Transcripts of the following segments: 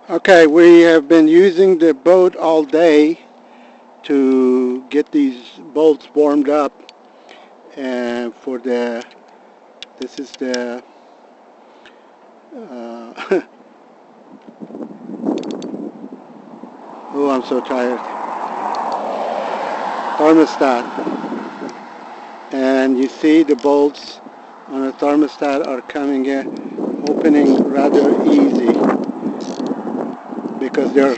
Okay, we have been using the boat all day to get these bolts warmed up, and this is the uh, oh, I'm so tired, thermostat. And you see the bolts on a thermostat are coming in, opening rather easy because they're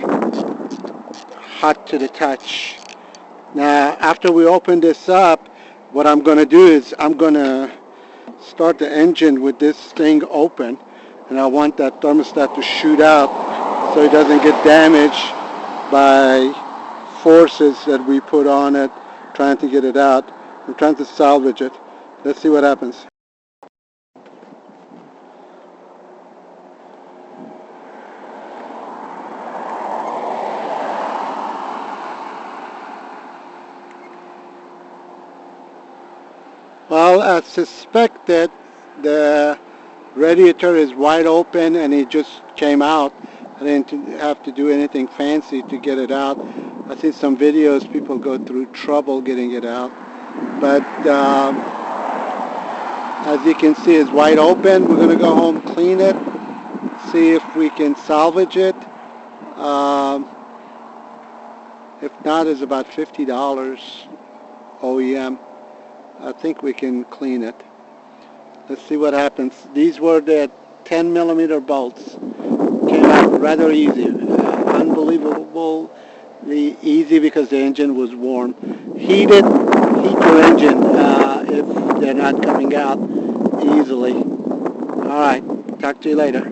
hot to the touch. Now, after we open this up, what I'm going to do is I'm going to start the engine with this thing open, and I want that thermostat to shoot out so it doesn't get damaged by forces that we put on it trying to get it out. I'm trying to salvage it. Let's see what happens. Well, as suspected, the radiator is wide open and it just came out. I didn't have to do anything fancy to get it out. I see some videos, people go through trouble getting it out. But as you can see, it's wide open. We're going to go home, clean it, see if we can salvage it. If not, it's about $50 OEM. I think we can clean it. Let's see what happens. These were the 10 millimeter bolts. Came out rather easy. Unbelievably easy because the engine was warm. Heat your engine if they're not coming out easily. All right, talk to you later.